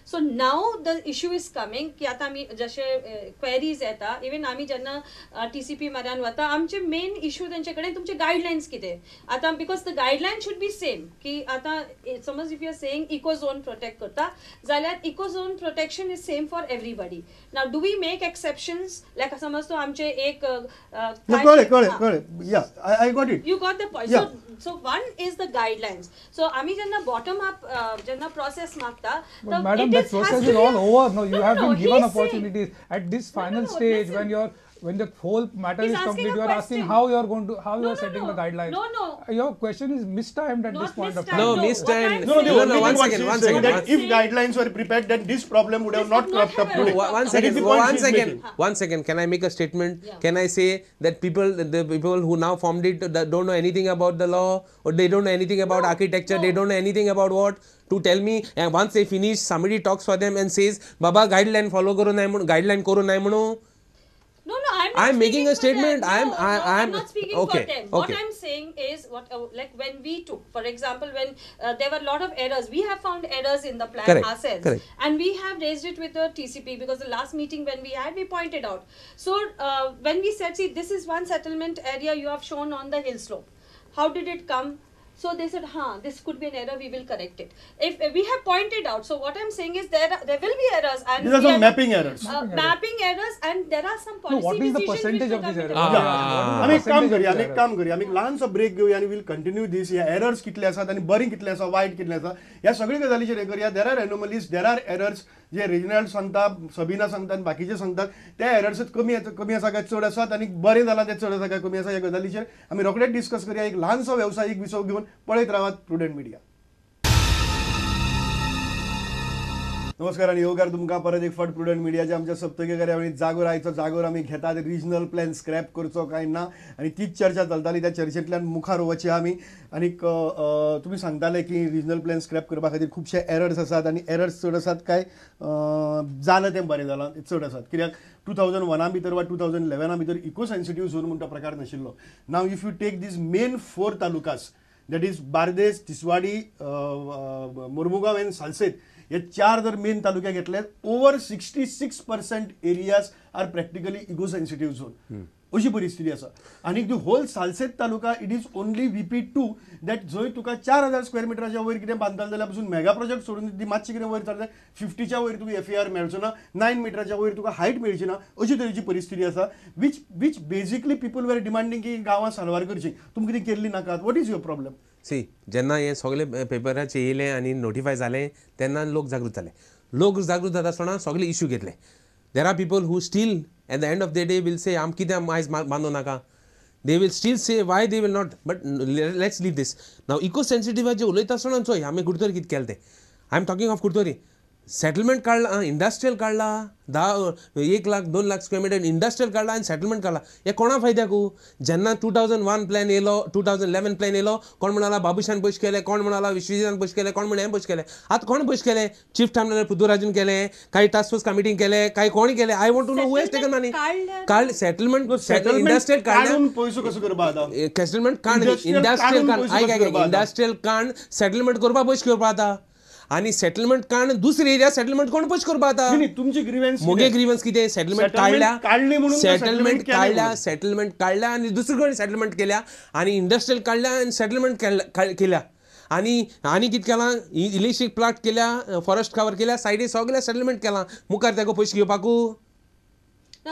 So now the issue is coming की आता आम्ही जसे queries येता even आम्ही ज्यांना TCP मार्यान वता आमचे main issue त्यांच्याकडे तुमचे guidelines किती आता because the guidelines should be same की आता समज if you are saying eco zone protect करता जाल्यार eco zone protection is same for everybody. Now do we make exceptions like समज तो आमचे एक कळले yeah I got it. You got the point. Yeah. So one is the guidelines. So आम्ही ज्यांना bottom up ज्यांना process मागता but madam that process is all over. No, you have been given opportunities at this final stage when the whole matter is complete. You are asking how you are going to you are setting the guidelines. No. Your question is mistimed at this point of time. No, mistimed. No, one second. If guidelines were prepared, then this problem would have not cropped up today. One second. Can I make a statement? Yeah. Can I say that the people who now formed it don't know anything about the law, or they don't know anything about architecture, they don't know anything about what? To tell me, and once they finish, somebody talks for them and says, "Baba, guideline follow karo nahi mono, guideline karo nahi mono." No, I'm making a statement. I'm not speaking for them. What I'm saying is like when we took, for example, when there were a lot of errors, we have found errors in the plan ourselves, and we have raised it with the TCP because the last meeting when we had, we pointed out. So when we said, see, this is one settlement area you have shown on the hill slope. How did it come? So they said, this could be an error, we will correct it. If we have pointed out, so what I'm saying is there will be errors. And these are some mapping errors. Mapping errors, and there are some policy what is the percentage of these errors? आम्ही एक काम करूया आम्ही लहानसा break घेऊया आणि will continue this या errors कितले आसात आणि बरी कितले आसा वाईट कितले आसा या सगळी गजालीचेर हे करूया. There are anomalies, there are errors जे रेजिनाल्ड सांगता, सबीना सांगतात, बाकीचे सांगतात त्या एरर्स कमी आसा काय चड आसात आणि बरे जाला ते चड आसा काय कमी आसा या गजालीचेर आम्ही रोखडेच डिस्कस करूया. एक लहानसो व्यावसायिक विसव घेऊन पळयत रावात प्रुडंट मिडिया. नमस्कार आणि येवकार तुमकां परत एक फावट प्रुडंट मिडियाच्या आमच्या सप्तकी कार्यावळींत जागोर आयचो जागोर आमी घेतात रिजनल प्लॅन स्क्रॅप करचो काय ना आणि तीच चर्चा चलताली. त्या चर्चेंतल्यान मुखार वचचे आमी. आनीक तुमी सांगताले की रिजनल प्लॅन स्क्रॅप करपा खातीर खुबशे एरर्स आसात आणि एरर्स चड आसात काय जालें तें बरें जालां चड आसात. कित्याक 2001 भितर वा 2011 भितर इको सेन्सिटीव झोन म्हणटा प्रकार नाशिल्लो. Now if you take these main 4 talukas that is Bardez, Tiswadi, Mormugao and Salcete हे 4 जर मेन तालुके घेतले over 66% areas are practically eco sensitive zone अशी परिस्थिती आसा. आनी the whole Salcete taluka it is only VP2 that जंय तुका 4000 स्क्वेअर मिटराच्या वयर कितें बांदताले जाल्यार पासून मेगा प्रोजेक्ट सोडून ती मातशी कितें वयर चलता 50च्या वयर तुका FAR मेळचो ना, 9 मिटराच्या वयर तुका हायट मेळची ना अशी तरेची परिस्थिती आसा. Which basically people were demanding की गांवां साल्वार करची. तुमकां कितें केल्ली नाकात. What is your problem? See जेन्ना हे सगळे पेपराचेर येयलें आनी नोटिफाय जालें तेन्ना लोक जागृत जाले. लोक जागृत जाता आसतना सगळे इश्यू घेतले. There are people who still at the end of the day will say आम कितें आयज बांदूं नाका. They will still say why they will not. But let's leave this. Now eco sensitive जे उलयता आसतना चोय आमी कुडतोरी कितें केलें तें. I am talking of Curtorim. Settlement काढला, इंडस्ट्रियल काढला, 1 lakh 2 lakh square metre industrial काढला आणि सेटलमेंट काढला. हे कोणा फायद्याकू? जेन्ना 2001 प्लॅन येयलो, 2011 प्लॅन येयलो, कोण म्हणाला बाबुशान पयशे केले, कोण म्हणाला विश्वजितान पयशे केले, कोण म्हणे हें पयशे केले. आतां कोण पयशे केले? चीफ टायमर पृथ्वीराजन केले, काही टास्क फोर्स कमिटीन केले, काही कोणी केले. I want to know who has taken money. काढ सेटलमेंट इंडस्ट्रियल काढला पयसो कसो करपा आता सेटलमेंट काढ इंडस्ट्रियल काढ इंडस्ट्रियल काढ सेटलमेंट करपा पयशे करपा आता. आणि सेटलमेंट काढ दुसरे एरिया सेटलमेंट कोण पयशे करपा आता. तुमची ग्रीव्हन्स मोगे ग्रीव्हन्स कितें सेटलमेंट सेटलमेंट काढल्या आणि दुसरीकडे सेटलमेंट केल्या आणि इंडस्ट्रियल काढल्या आणि सेटलमेंट केल्या आणि कितें केलां इलेक्ट्रीक प्लांट केल्या, फॉरेस्ट कवर केल्या, सायडीक सगळ्या सेटलमेंट केलां. मुखार तेका पयशे घेवपाकू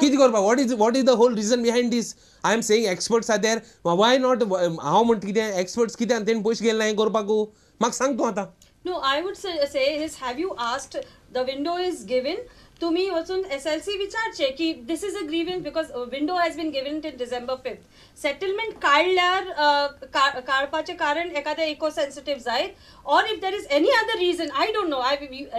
कितें करपा? What is the whole reason behind this? I am saying experts are there. Why not? हांव म्हणटा कितें एक्सपर्ट्स कितें आनी तेणी पयशे गेले हें करपाकू? म्हाका सांग तूं आतां. No, I would say is, have you asked, the window is given to me also SLC विचारचे की this is a grievance because window has been given till December 5th. Settlement काढल्यार काढपाचे कारण एखाद्या इको सेन्सिटिव्ह जायत, or if there is any other reason, I don't know,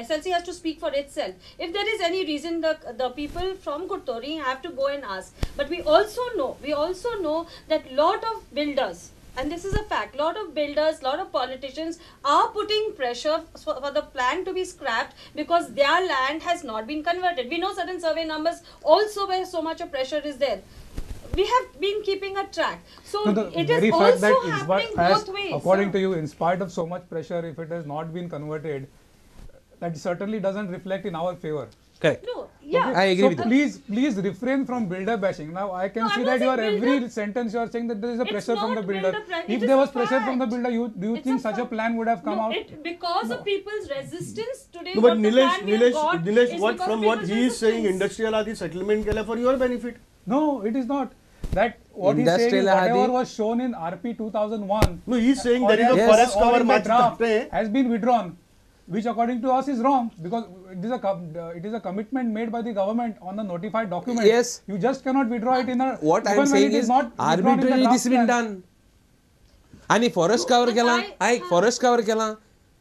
SLC has to speak for itself. If there is any reason, the people from Kurtori have to go and ask. But we also know that lot of builders, and this is a fact, lot of builders, lot of politicians are putting pressure for the plan to be scrapped because their land has not been converted. We know certain survey numbers also where so much of pressure is there. We have been keeping a track. So it is also happening both ways. According to you, in spite of so much pressure, if it has not been converted, that certainly doesn't reflect in our favor. Correct. No, yeah. I agree So with you. please refrain from builder bashing. Now I can No, see I'm that not you are saying every builder- sentence you are saying that there is a It's pressure from the not builder. builder pre- If it there is was a pressure from the fact. builder, do you It's think a such a fact. plan would have come No, out? because of people's resistance today. No, but what the Nilesh, plan we have got Nilesh, is what because from of what people's he is saying, resistance. industrial आधी settlement केला for your benefit. No, it is not. That what he's saying is Industrial whatever Hadi- was shown in RP 2001. No, he's saying or there is a as- forest or cover in the match draft thakte. has been withdrawn, which according to us is wrong because it is a commitment made by the government on a notified document. Yes. You just cannot withdraw it in a. What I even am when saying it is not withdrawn in the arbitrarily draft this has been plan. done. आणि forest cover but केला I- forest cover केला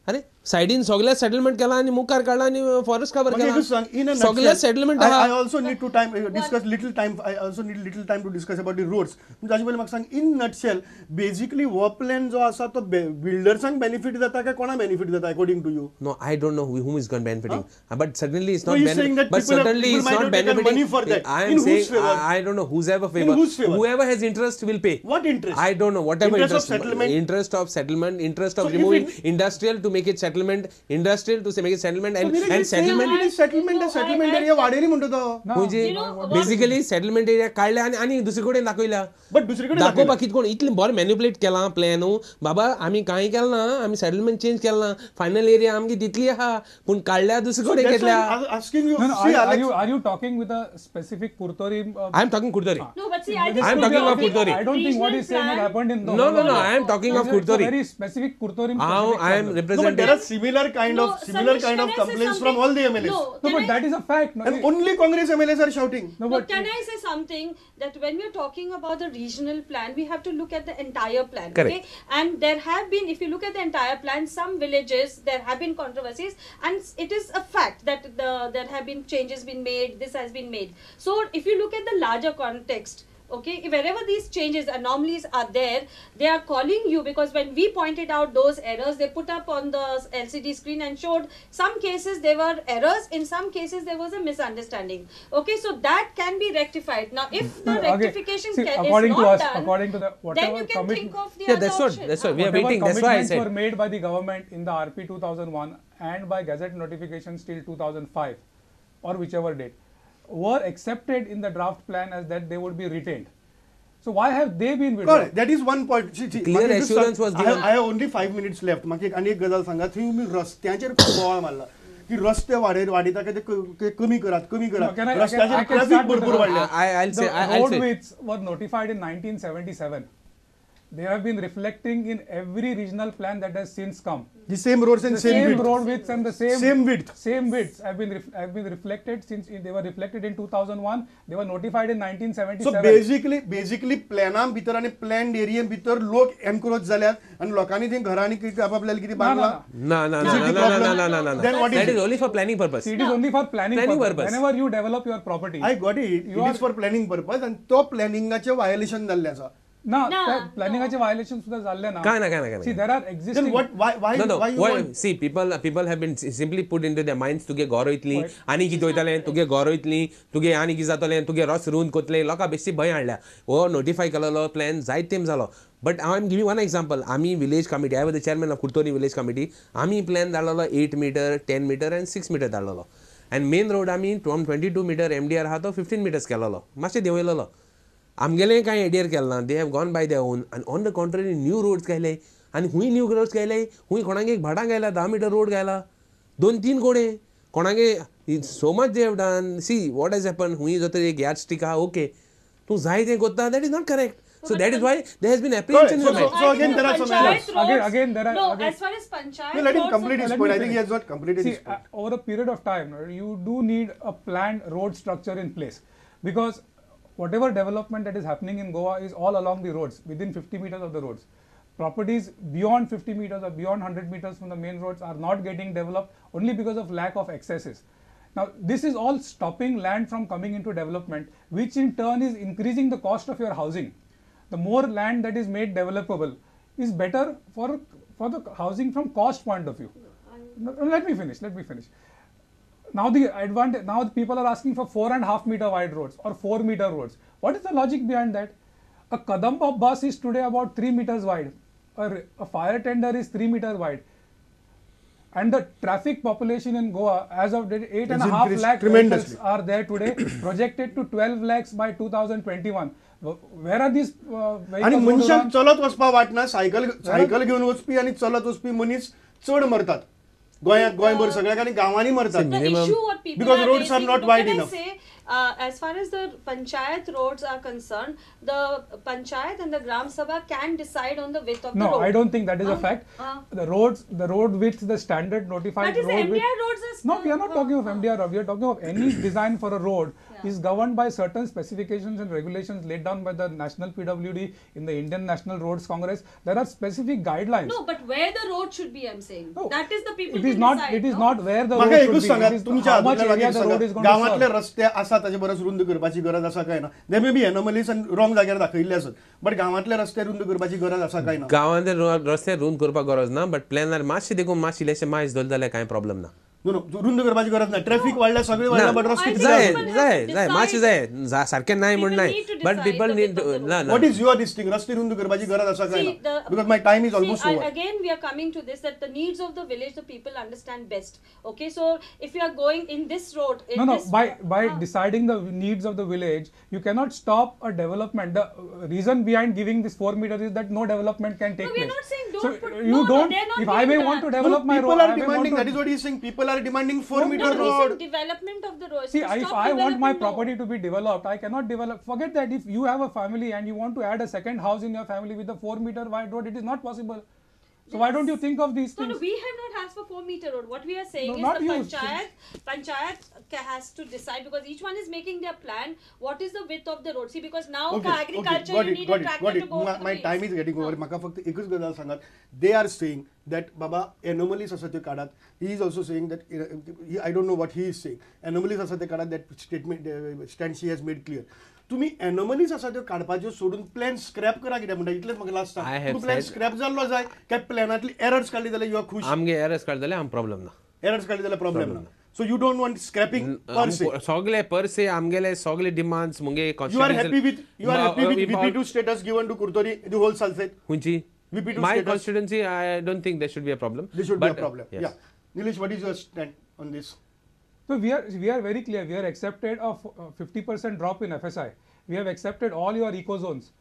अरे सायडीन सगळ्या settlement केला आणि मुखार काढला आणि forest cover Okay, just in a केला nutshell, सगळ्या settlement I also need to time discuss little time. I also need little time to discuss about the roads. ताजे पहिले म्हाका सांग in nutshell, basically वो plan जो आसा तो buildersank benefit जाता काय कोणा benefit जाता according to you? No, I don't know whom is going benefiting, but certainly it's So not he's saying that but people certainly might it's have not taken benefiting. money for that. I In am whose saying favor? I don't know whoever favor. whose favor? Whoever has interest will pay. What interest? I don't know whatever Interest of settlement? interest of settlement, interest So of if removing it- industrial to make it settlement, industrial to make it settlement, So Nilesh, and he's saying settlement. it is settlement, No, settlement I- area वाढेली म्हणतो तो. No, म्हणजे no, basically settlement area काढल्या आणि दुसरीकडे दाखवल्या But दुसरीकडे दाखोवपाक कितें कोण इतलें बरें मॅन्युप्युलेट केलां प्लॅन बाबा आमी कांय केलें ना आमी सेटलमेंट चेंज केलें ना फायनल एरिया आमगे तितली आहा पूण काडल्या दुसरे कडेन That's why घेतल्या I'm asking you. No, no, See, are Alex, you talking with a specific Purtori? I am talking Kurtori. No, but see, I This just could talking be of a- Purtori. I don't think what he's saying Regional had happened in the No, whole no, no, of I am talking of It's a Kurtori. very specific Purtori. How I am no, but representing. there are similar kind No, of Sanish, kind can of I say complaints something? from all the MLAs. No, No, can but I- that is a fact. No, And only Congress MLAs are shouting. no, But but can I say something that when we're talking about the regional plan, we have to look at the entire plan. Correct. Okay? And there have been, if you look at the entire plan, some villages there have been controversies, and it is a fact that there have been changes been made. This has been made. So if you look at the larger context. Okay, wherever these changes, anomalies are there, they are calling you because when we pointed out those errors, they put up on the LCD screen and showed some cases there were errors, in some cases there was a misunderstanding. Okay, so that can be rectified. Now, if the Okay, rectification see, is according to not us, done, according to the then whatever you can think of the Yeah, other that's what- option. that's what we are whatever waiting. That's why I commitments said. were made by the government in the RP 2001 and by Gazette notifications till 2005 or whichever date were accepted in the draft plan as that they would be retained. So why have they been withdrawn? Correct. That is one point. See, Clear म्हाका just assurance was given. I have only 5 minutes left. म्हाका एक आनी एक गजाल सांगा. थंय मी रस्त्यांचेर खूब बोवाळ मारला की रस्ते वाडयता काय ते कमी करात No, can I रस्त्याचेर can ट्रॅफिक start with भरपूर the- वाडल्या. I'll say The I'll road say. widths were notified in 1977. They have been reflecting in every regional plan that has since come. The same roads and The same same width. road widths and the Same width. Same widths have been reflected since they were reflected in 2001. They were notified in So 1977. basically प्लॅना भितर आणि planned area भितर लोक encroach जाल्यात आणि लोकांनी थंय घरांनी किती आपापल्याला किती बांधला. No, no, no, Is it no, the no, no, problem? no, no, no, no. Then what is That is it? only for planning purpose. See, it is only for planning Planning purpose. purpose. Whenever you develop your property. I got it. You It are- is for planning purpose आणि तो प्लॅनिंगाचे violation जाल्ले आसा. ना No, प्लॅनिंगाचे violation सुद्धा झाले ना. काय ना. See, there are Then existing. why No, you why? want? See, people have been simply put into their minds तुगे घर वयतली Right. आनी कितें वयतलें तुगे घर वयतली तुगे आनी कितें जातलें तुगे रस रुवन कोतलें लोकां बेश्टी भंय हाडल्या हो नोटिफाय केलेलो प्लॅन जायत तेम जालो but I am giving one example आमी village committee I was the chairman of Curtorim village committee आमी प्लॅन धाडलेलो 8 मीटर 10 मीटर आनी 6 मीटर धाडलेलो आनी मेन रोड आमी 22 मीटर MDR आहा तो 15 मिटर्स केलेलो मातशें देंवयलेलो आमगेलें कांय एडियर केलें ना they have gone by their own आनी on the contrary new roads घायले आनी खूंय न्यू रोड्स घायले खूंय कोणाक एक भाटां घायला 10 मीटर रोड घायला 2-3 कोडे कोणागे so much they have done see what has happen खूंय जो तर एक यार्ड स्टीक आहा ओके तूं जाय तें कोत्ता that is not correct so that is why they has been apprehension in the So- mind so again, there are some errors. Again, there are- No, again- as far as panchayat No, let him roads complete are his Let point. me I think he finish. has not completed See, his point. over a period of time, you do need a planned road structure in place because whatever development that is happening in Goa is all along the roads, within 50 meters of the roads. Properties beyond 50 meters or beyond 100 meters from the main roads are not getting developed only because of lack of accesses. Now, this is all stopping land from coming into development, which in turn is increasing the cost of your housing. The more land that is made developable is better for the housing from cost point of view. No, let me finish. Now the advantage. Now the people are asking for 4.5 meter wide roads or 4 meter roads. What is the logic behind that? A Kadamba bus is today about 3 meters wide. A fire tender is 3 meters wide. And the traffic population in Goa, as of date, 8.5 increased lakh tremendously. vehicles are there today, projected to 12 lakhs by 2021. Where are these vehicles आणि going to मनशाक run? चलत वचपा वाटना cycle घेऊन वचपी आणि चलत वचपी मनीस चड मरतात गोंयांत गोंयभर सगळ्याक आणि गांवांनी मरतात The issue what people Because are roads are raising, not but wide can I enough. say, as far as the panchayat roads are concerned, the panchayat and the gram sabha can decide on the width of the No, road. I don't think that is a fact. The road width, the standard notified That is the road width. MDR roads is. No, we are not talking of MDR road. We are talking of any design for a road is governed by certain specifications and regulations laid down by the National PWD in the Indian National Roads Congress. There are specific guidelines. No, but where the road should be, I'm saying. No, That is the people it is can not. decide, It is no? not where the म्हाका road एकूच should Sanga be. It is तुमच्या how much हातूंतल्यान area म्हाका the एक road is Sanga going to गांवांतले serve. रस्ते आसा ताचे परस रुंद करपाची गरज आसा काय ना दे मे बी एनोमलीज आनी रॉंग जाग्यार दाखयल्ले आसत बट गांवांतले रस्ते रुंद करपाची गरज आसा काय ना गांवांतले रस्ते रुंद करपाक गरज ना बट प्लॅनार मातशें देखून मातशें इल्लेशें मायज दवरलें जाल्यार कांय प्रॉब्लेम ना नो नो रुंद करपाची गरज ना ट्रॅफिक वाडल्या सगळे वाडल्या बट रस्ते किती जाय आसत? जाय मातशें जाय सारकें नाय म्हण नाय need to but decide people the need width of the road. What is your district? रस्ते रुंद करपाची गरज आसा काय See, ना because my time is almost see, over again we are coming to this that the needs of the village the people understand best. Okay, so if you are going in this road, in No, this, by deciding the needs of the village, you cannot stop a development. The reason behind giving this 4 meters is that no development can take No, we are place. not saying don't So put- you no, no, don't. they are not If I giving may want that. to develop my road, people are I may want demanding to- that is what he is saying people are demanding 4 no, meter no, road listen, development of the road. See, So if stop I want my developing, no. property to be developed, I cannot develop. Forget that. If you have a family and you want to add a second house in your family with a 4-meter wide road, it is not possible. So why don't you think of these No, things? no, we have not asked for 4-meter road. What we are saying No, is not the you. panchayat has to decide because each one is making their plan. What is the width of the road? See, because now Okay, for okay, agriculture got you it, need got a it, tractor got to it. go. My time is getting over. म्हाका फक्त एकच गजाल सांगात they are saying that Baba anomalies आसा त्यो काढात he is also saying that I don't know what he is saying anomalies आसा ते काढात that statement stand she has made clear तुम्ही anomalies आसा त्यो काडपाच्यो सोडून प्लॅन स्क्रॅप करा कित्याक म्हणटा इतलेंच म्हाका last I have plan said- scrap जाल्लो जाय काय प्लॅनांतली एरर्स काडली जाल्यार यू आर खुश आमगे एरर्स काड जाल्यार आम प्रॉब्लेम ना एरर्स काडली जाल्यार प्रॉब्लेम ना so you don't want scrapping पर से सगळे परसे आमगेले सगळे डिमांड्स मुगे you are happy with VP2 status given to Kurtori the whole Salfate हुंची VP2 my status. constituency I don't think there should be a problem This should be a But, problem. yes. Yeah. Nilesh, what is your stand on this? So we are very clear. We are accepted of 50% drop in FSI. We have accepted all your eco zones.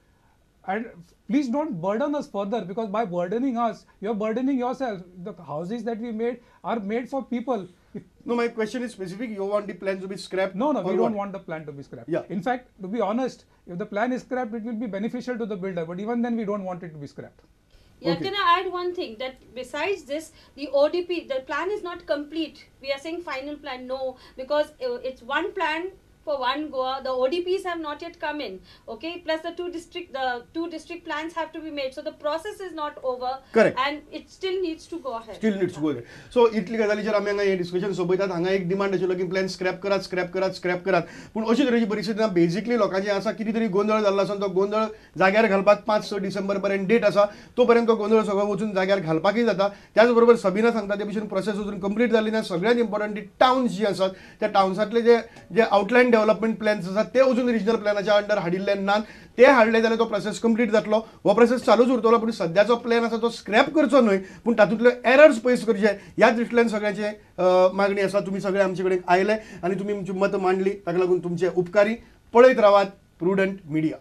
And please don't burden us further because by burdening us, you are burdening yourself. The houses that we made are made for people. No, my question is specific. You want the plan to be scrapped? No, or we don't what? want the plan to be scrapped. Yeah. In fact, to be honest, if the plan is scrapped, it will be beneficial to the builder. But even then, we don't want it to be scrapped. Yeah, Okay. can I add one thing that besides this, the ODP, the plan is not complete. We are saying final plan, no, because it's one plan for one Goa. The ODPs have not yet come in. Okay, plus the two district plans have to be made. So the process is not over. Correct. And it still needs to go ahead. Still needs to go there. So इतली गजालीचेर आमी हांगा हे discussion सोंपयतात हांगा एक demand आशिल्लो की plan scrap करात पूण अशी तरेची परिस्थिती ना बेजिकली लोकांची आसा कितें तरी गोंधळ जाल्लो आसा तो गोंधळ जाग्यार घालपाक 5-6 डिसेंबर पर्यंत डेट आसा तोपर्यंत तो गोंधळ सगळो वचून जाग्यार घालपाकय जाता त्याच बरोबर सबीना सांगता ते भशेन प्रोसेस अजून कंप्लीट जाली ना सगळ्यांत इम्पॉर्टंट ती टाउन्स जी आसात त्या टाउन्सांतले जे आउटलायन डेव्हलपमेंट प्लॅन्स आसात ते अजून रिजनल प्लॅनाच्या अंडर हाडिल्ले नात ते हाडले जाल्यार तो प्रोसेस कंप्लीट जातलो हो प्रोसेस चालूच उरतलो पूण सद्याचो प्लॅन आसा तो स्क्रॅप करचो न्हय पूण तातूंतले एरर्स पयस करचे ह्या दृश्टीन सगळ्यांचे मागणी आसा तुमी सगळे आमचे कडेन आयले आनी तुमी तुमची मत मांडली ताका लागून तुमचे उपकारी पळयत रावात प्रुडंट मिडिया